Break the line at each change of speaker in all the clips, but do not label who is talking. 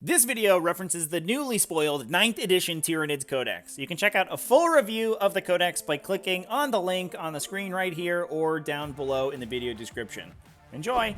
This video references the newly spoiled 9th edition Tyranids Codex. You can check out a full review of the Codex by clicking on the link on the screen right here or down below in the video description. Enjoy!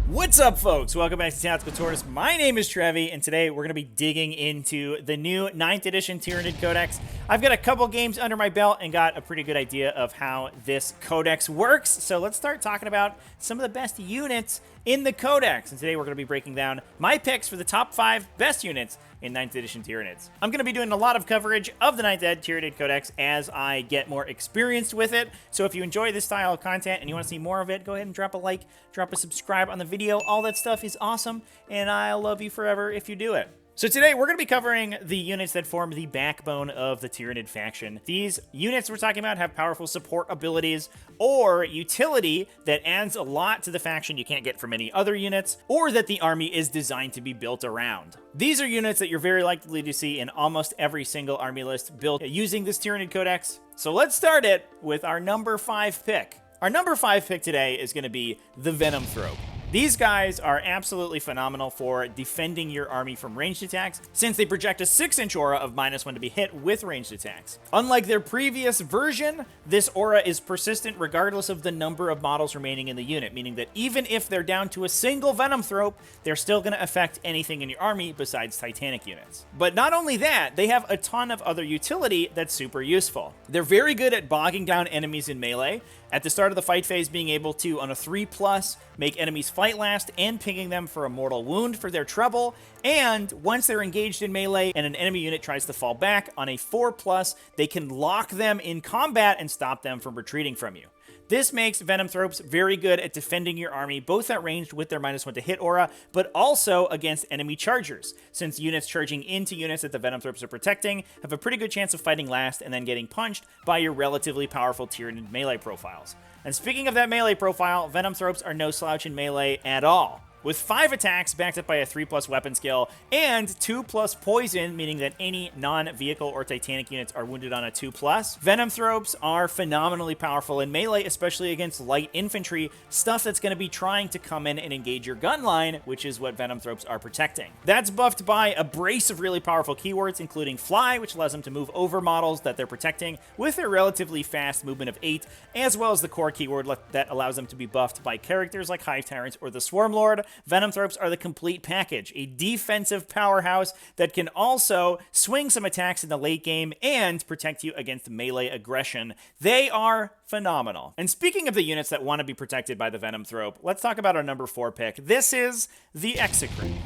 What's up, folks? Welcome back to TacticalTortoise. My name is Trevi, and today we're going to be digging into the new 9th edition Tyranid Codex. I've got a couple games under my belt and got a pretty good idea of how this Codex works, so let's start talking about some of the best units in the Codex. And today we're going to be breaking down my picks for the top 5 best units in 9th edition Tyranids. I'm going to be doing a lot of coverage of the 9th ed Tyranid Codex as I get more experienced with it. So if you enjoy this style of content and you want to see more of it, go ahead and drop a like, drop a subscribe on the video. All that stuff is awesome, and I'll love you forever if you do it. So today we're going to be covering the units that form the backbone of the Tyranid faction. These units we're talking about have powerful support abilities or utility that adds a lot to the faction you can't get from any other units, or that the army is designed to be built around. These are units that you're very likely to see in almost every single army list built using this Tyranid Codex. So let's start it with our number 5 pick. Our number 5 pick today is going to be the Venomthrope. These guys are absolutely phenomenal for defending your army from ranged attacks, since they project a 6-inch aura of -1 to be hit with ranged attacks. Unlike their previous version, this aura is persistent regardless of the number of models remaining in the unit, meaning that even if they're down to a single Venomthrope, they're still going to affect anything in your army besides Titanic units. But not only that, they have a ton of other utility that's super useful. They're very good at bogging down enemies in melee, at the start of the fight phase being able to, on a 3+, make enemies fight last and pinging them for a mortal wound for their trouble, and once they're engaged in melee and an enemy unit tries to fall back, on a 4+, they can lock them in combat and stop them from retreating from you. This makes Venomthropes very good at defending your army, both at range with their -1 to hit aura, but also against enemy chargers, since units charging into units that the Venomthropes are protecting have a pretty good chance of fighting last and then getting punched by your relatively powerful Tyranid melee profiles. And speaking of that melee profile, Venomthropes are no slouch in melee at all. With 5 attacks backed up by a 3+ weapon skill and 2+ poison, meaning that any non-vehicle or Titanic units are wounded on a 2+, Venomthropes are phenomenally powerful in melee, especially against light infantry, stuff that's going to be trying to come in and engage your gun line, which is what Venomthropes are protecting. That's buffed by a brace of really powerful keywords, including Fly, which allows them to move over models that they're protecting with their relatively fast movement of 8, as well as the core keyword that allows them to be buffed by characters like Hive Tyrants or the Swarm Lord. Venomthropes are the complete package, a defensive powerhouse that can also swing some attacks in the late game and protect you against melee aggression. They are phenomenal. And speaking of the units that want to be protected by the Venomthrope, let's talk about our number 4 pick. This is the Exocrine.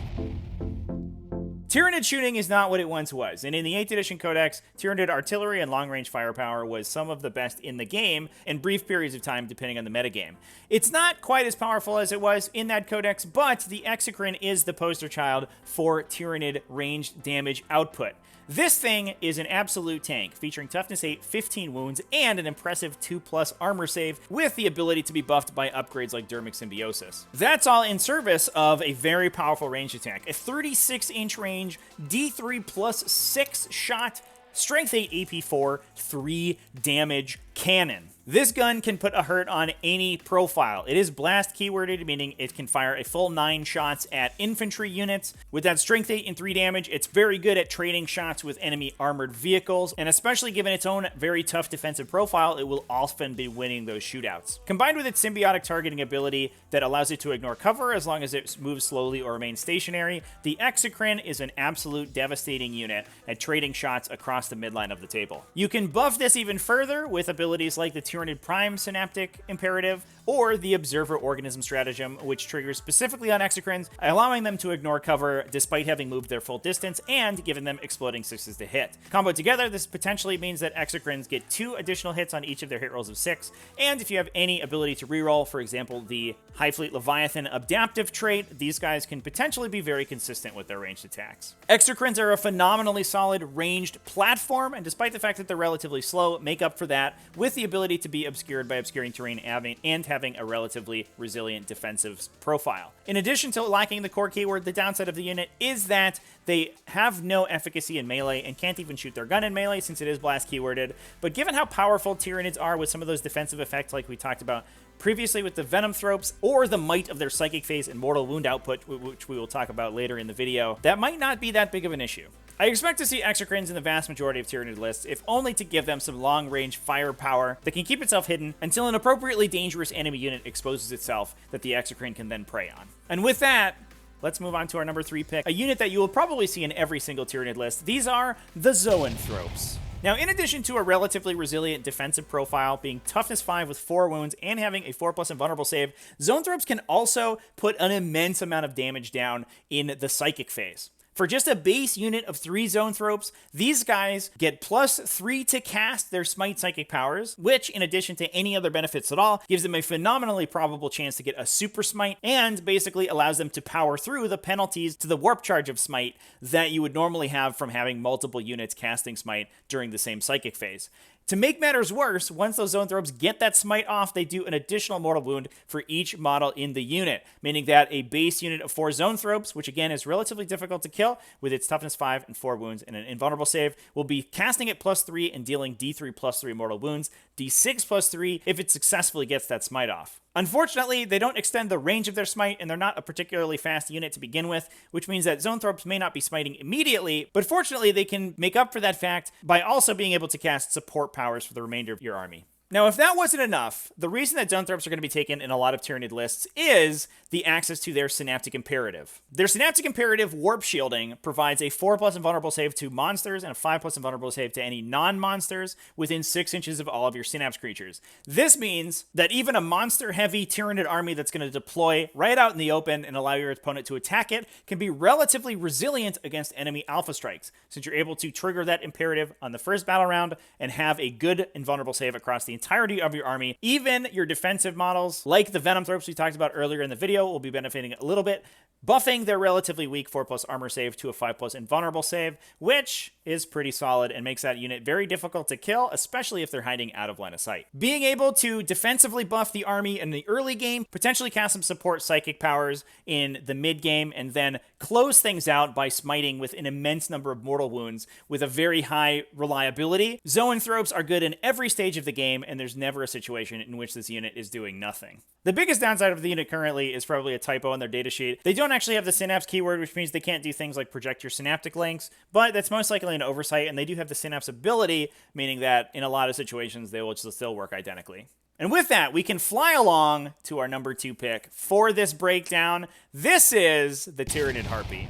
Tyranid shooting is not what it once was, and in the 8th edition Codex, Tyranid artillery and long-range firepower was some of the best in the game in brief periods of time depending on the metagame. It's not quite as powerful as it was in that Codex, but the Exocrine is the poster child for Tyranid ranged damage output. This thing is an absolute tank, featuring toughness 8, 15 wounds, and an impressive 2+ armor save, with the ability to be buffed by upgrades like Dermic Symbiosis. That's all in service of a very powerful range attack, a 36-inch range, D3 + 6 shot, strength 8 AP4, 3 damage cannon. This gun can put a hurt on any profile. It is blast keyworded, meaning it can fire a full 9 shots at infantry units. With that strength 8 and 3 damage, it's very good at trading shots with enemy armored vehicles, and especially given its own very tough defensive profile, it will often be winning those shootouts. Combined with its symbiotic targeting ability that allows it to ignore cover as long as it moves slowly or remains stationary, the Exocrine is an absolute devastating unit at trading shots across the midline of the table. You can buff this even further with abilities like the Tyranid Prime Synaptic Imperative or the Observer Organism Stratagem, which triggers specifically on Exocrines, allowing them to ignore cover despite having moved their full distance and giving them exploding 6s to hit. Combo together, this potentially means that Exocrines get 2 additional hits on each of their hit rolls of 6, and if you have any ability to reroll, for example, the High Fleet Leviathan Adaptive trait, these guys can potentially be very consistent with their ranged attacks. Exocrines are a phenomenally solid ranged platform, and despite the fact that they're relatively slow, make up for that with the ability to be obscured by obscuring terrain and having a relatively resilient defensive profile. In addition to lacking the core keyword, the downside of the unit is that they have no efficacy in melee and can't even shoot their gun in melee since it is blast keyworded. But given how powerful Tyranids are with some of those defensive effects like we talked about previously with the Venomthropes, or the might of their Psychic Phase and Mortal Wound output, which we will talk about later in the video, that might not be that big of an issue. I expect to see Exocrines in the vast majority of Tyranid lists, if only to give them some long-range firepower that can keep itself hidden until an appropriately dangerous enemy unit exposes itself that the Exocrine can then prey on. And with that, let's move on to our number 3 pick, a unit that you will probably see in every single Tyranid list. These are the Zoanthropes. Now, in addition to a relatively resilient defensive profile, being toughness 5 with 4 wounds and having a 4+ invulnerable save, Zoanthropes can also put an immense amount of damage down in the Psychic Phase. For just a base unit of 3 Zoanthropes, these guys get +3 to cast their Smite Psychic powers, which, in addition to any other benefits at all, gives them a phenomenally probable chance to get a Super Smite, and basically allows them to power through the penalties to the Warp Charge of Smite that you would normally have from having multiple units casting Smite during the same Psychic Phase. To make matters worse, once those Zoanthropes get that Smite off, they do an additional mortal wound for each model in the unit, meaning that a base unit of 4 Zoanthropes, which again is relatively difficult to kill with its toughness 5 and 4 wounds and an invulnerable save, will be casting it +3 and dealing D3 +3 mortal wounds, D6 +3 if it successfully gets that Smite off. Unfortunately, they don't extend the range of their smite, and they're not a particularly fast unit to begin with, which means that Zoanthropes may not be smiting immediately, but fortunately they can make up for that fact by also being able to cast support powers for the remainder of your army. Now, if that wasn't enough, the reason that Zoanthropes are going to be taken in a lot of Tyranid lists is the access to their Synaptic Imperative. Their Synaptic Imperative Warp Shielding provides a 4+ invulnerable save to monsters and a 5+ invulnerable save to any non-monsters within 6 inches of all of your Synapse creatures. This means that even a monster-heavy Tyranid army that's going to deploy right out in the open and allow your opponent to attack it can be relatively resilient against enemy alpha strikes, since you're able to trigger that imperative on the first battle round and have a good invulnerable save across the entirety of your army. Even your defensive models, like the Venomthropes we talked about earlier in the video, will be benefiting a little bit, buffing their relatively weak 4+ armor save to a 5+ invulnerable save, which is pretty solid and makes that unit very difficult to kill, especially if they're hiding out of line of sight. Being able to defensively buff the army in the early game, potentially cast some support psychic powers in the mid game, and then close things out by smiting with an immense number of mortal wounds with a very high reliability. Zoanthropes are good in every stage of the game, and there's never a situation in which this unit is doing nothing. The biggest downside of the unit currently is probably a typo on their datasheet. They don't actually have the Synapse keyword, which means they can't do things like project your synaptic links, but that's most likely an oversight, and they do have the Synapse ability, meaning that in a lot of situations they will still work identically. And with that, we can fly along to our number 2 pick for this breakdown. This is the Tyranid Harpy.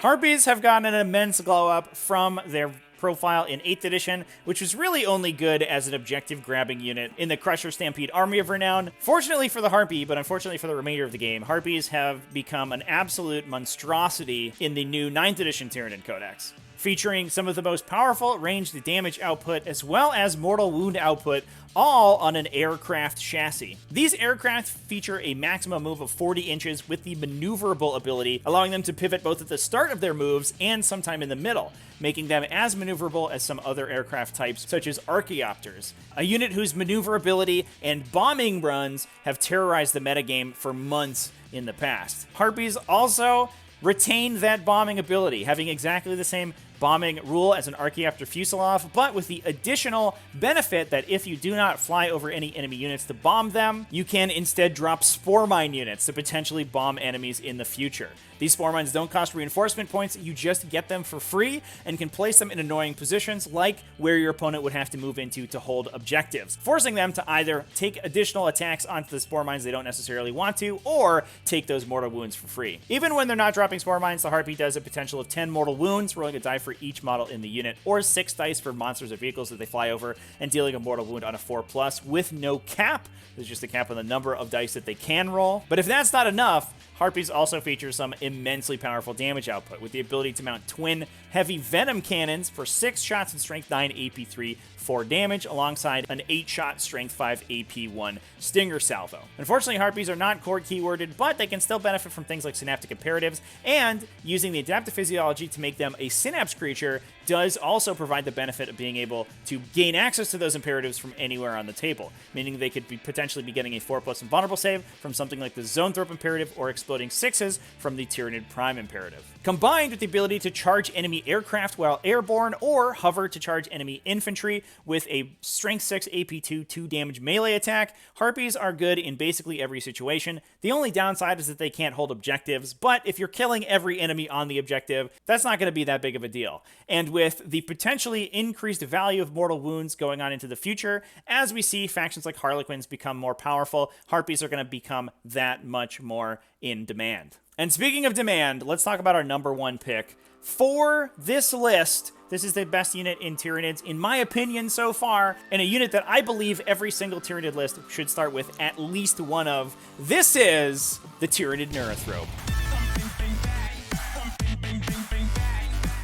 Harpies have gotten an immense glow up from their profile in 8th edition, which was really only good as an objective-grabbing unit in the Crusher Stampede Army of Renown. Fortunately for the Harpy, but unfortunately for the remainder of the game, Harpies have become an absolute monstrosity in the new 9th edition Tyranid Codex, featuring some of the most powerful ranged damage output as well as mortal wound output, all on an aircraft chassis. These aircraft feature a maximum move of 40 inches with the maneuverable ability, allowing them to pivot both at the start of their moves and sometime in the middle, making them as maneuverable as some other aircraft types, such as Archaeopters, a unit whose maneuverability and bombing runs have terrorized the metagame for months in the past. Harpies also retain that bombing ability, having exactly the same bombing rule as an Archaeopter Fuselage, but with the additional benefit that if you do not fly over any enemy units to bomb them, you can instead drop Spore Mine units to potentially bomb enemies in the future. These Spore Mines don't cost reinforcement points, you just get them for free and can place them in annoying positions like where your opponent would have to move into to hold objectives, forcing them to either take additional attacks onto the Spore Mines they don't necessarily want to, or take those mortal wounds for free. Even when they're not dropping Spore Mines, the Harpy does a potential of 10 mortal wounds, rolling a die for each model in the unit, or 6 dice for monsters or vehicles that they fly over, and dealing a mortal wound on a 4+ with no cap. There's just a cap on the number of dice that they can roll. But if that's not enough, Harpies also feature some immensely powerful damage output, with the ability to mount twin heavy venom cannons for 6 shots and strength 9 AP3 4 damage, alongside an 8-shot strength 5 AP1 stinger salvo. Unfortunately, Harpies are not core keyworded, but they can still benefit from things like synaptic imperatives, and using the adaptive physiology to make them a synapse creature does also provide the benefit of being able to gain access to those imperatives from anywhere on the table, meaning they could potentially be getting a 4+ invulnerable save from something like the Zoanthrope imperative or exploding 6s from the Tyranid Prime imperative. Combined with the ability to charge enemy aircraft while airborne or hover to charge enemy infantry with a Strength 6 AP2 2 damage melee attack, Harpies are good in basically every situation. The only downside is that they can't hold objectives, but if you're killing every enemy on the objective, that's not going to be that big of a deal. And with the potentially increased value of mortal wounds going on into the future, as we see factions like Harlequins become more powerful, Harpies are going to become that much more in demand. And speaking of demand, let's talk about our #1 pick. For this list, this is the best unit in Tyranids, in my opinion so far, and a unit that I believe every single Tyranid list should start with at least one of. This is the Tyranid Neurothrope.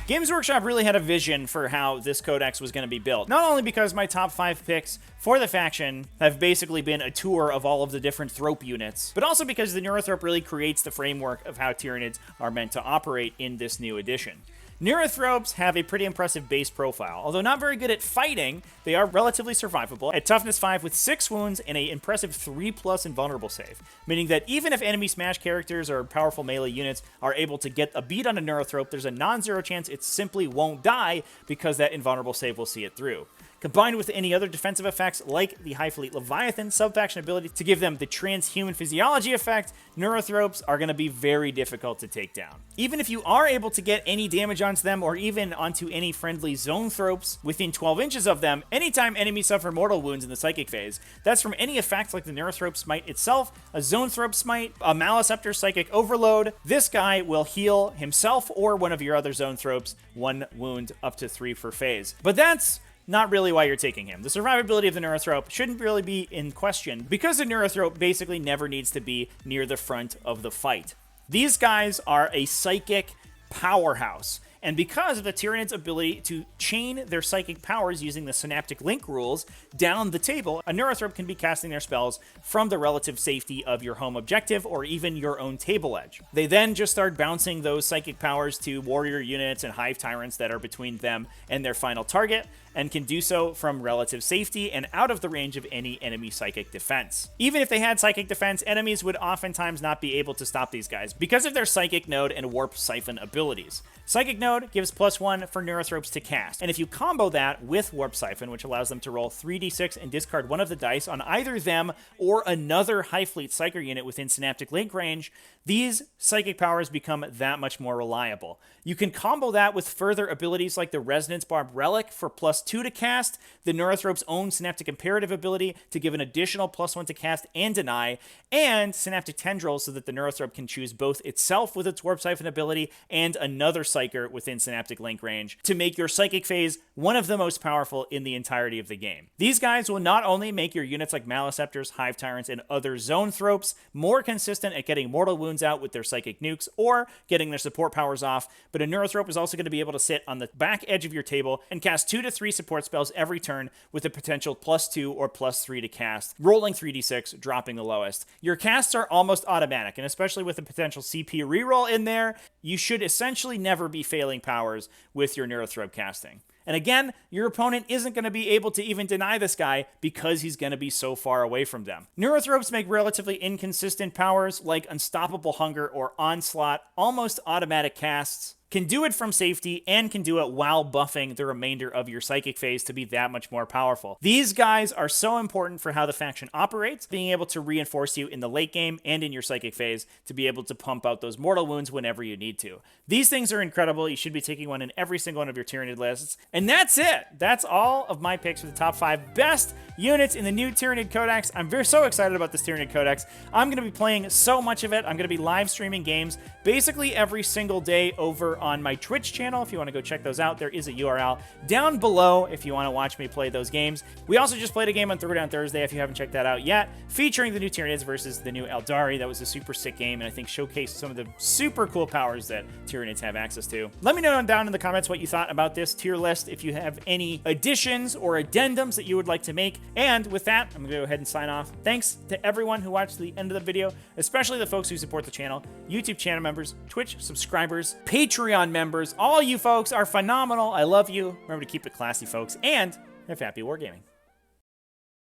Games Workshop really had a vision for how this codex was going to be built. Not only because my top 5 picks for the faction have basically been a tour of all of the different Thrope units, but also because the Neurothrope really creates the framework of how Tyranids are meant to operate in this new edition. Neurothropes have a pretty impressive base profile. Although not very good at fighting, they are relatively survivable at toughness 5 with 6 wounds and an impressive 3+ invulnerable save, meaning that even if enemy smash characters or powerful melee units are able to get a beat on a Neurothrope, there's a non-zero chance it simply won't die because that invulnerable save will see it through. Combined with any other defensive effects like the High Fleet Leviathan sub-faction ability to give them the transhuman physiology effect, Neurothropes are going to be very difficult to take down. Even if you are able to get any damage onto them or even onto any friendly Zoanthropes within 12 inches of them, anytime enemies suffer mortal wounds in the psychic phase, that's from any effects like the Neurothrope Smite itself, a Zoanthrope Smite, a Maliceptor Psychic Overload. This guy will heal himself or one of your other Zoanthropes 1 wound up to 3 per phase. But that's not really why you're taking him. The survivability of the Neurothrope shouldn't really be in question because the Neurothrope basically never needs to be near the front of the fight. These guys are a psychic powerhouse. And because of the Tyranid's ability to chain their psychic powers using the synaptic link rules down the table, a Neurothrope can be casting their spells from the relative safety of your home objective or even your own table edge. They then just start bouncing those psychic powers to warrior units and hive tyrants that are between them and their final target, and can do so from relative safety and out of the range of any enemy psychic defense. Even if they had psychic defense, enemies would oftentimes not be able to stop these guys because of their Psychic Node and Warp Siphon abilities. Psychic Node gives +1 for Neurothropes to cast, and if you combo that with Warp Siphon, which allows them to roll 3d6 and discard one of the dice on either them or another High Fleet Psyker unit within Synaptic Link range, these psychic powers become that much more reliable. You can combo that with further abilities like the Resonance Barb Relic for +2 to cast, the Neurothrope's own Synaptic Imperative ability to give an additional +1 to cast and deny, and Synaptic Tendrils so that the Neurothrope can choose both itself with its Warp Siphon ability and another Psyker within Synaptic Link range to make your Psychic phase one of the most powerful in the entirety of the game. These guys will not only make your units like Maliceptors, Hive Tyrants, and other Zoanthropes more consistent at getting mortal wounds out with their Psychic Nukes or getting their support powers off, but a Neurothrope is also going to be able to sit on the back edge of your table and cast 2 to 3 support spells every turn with a potential +2 or +3 to cast, rolling 3d6, dropping the lowest. Your casts are almost automatic, and especially with a potential CP reroll in there, you should essentially never be failing powers with your Neurothrope casting. And again, your opponent isn't going to be able to even deny this guy because he's going to be so far away from them. Neurothropes make relatively inconsistent powers like Unstoppable Hunger or Onslaught almost automatic casts, can do it from safety, and can do it while buffing the remainder of your Psychic phase to be that much more powerful. These guys are so important for how the faction operates, being able to reinforce you in the late game and in your Psychic phase to be able to pump out those mortal wounds whenever you need to. These things are incredible. You should be taking one in every single one of your Tyranid lists. And that's it. That's all of my picks for the top 5 best units in the new Tyranid Codex. I'm so excited about this Tyranid Codex. I'm going to be playing so much of it. I'm going to be live streaming games basically every single day over on my Twitch channel. If you want to go check those out, there is a URL down below if you want to watch me play those games. We also just played a game on Throwdown Thursday, if you haven't checked that out yet, featuring the new Tyranids versus the new Eldari. That was a super sick game, and I think showcased some of the super cool powers that Tyranids have access to. Let me know down in the comments what you thought about this tier list, if you have any additions or addendums that you would like to make. And with that, I'm going to go ahead and sign off. Thanks to everyone who watched the end of the video, especially the folks who support the channel, YouTube channel members, Twitch subscribers, Patreon Patreon members. All you folks are phenomenal. I love you. Remember to keep it classy, folks, and have happy wargaming.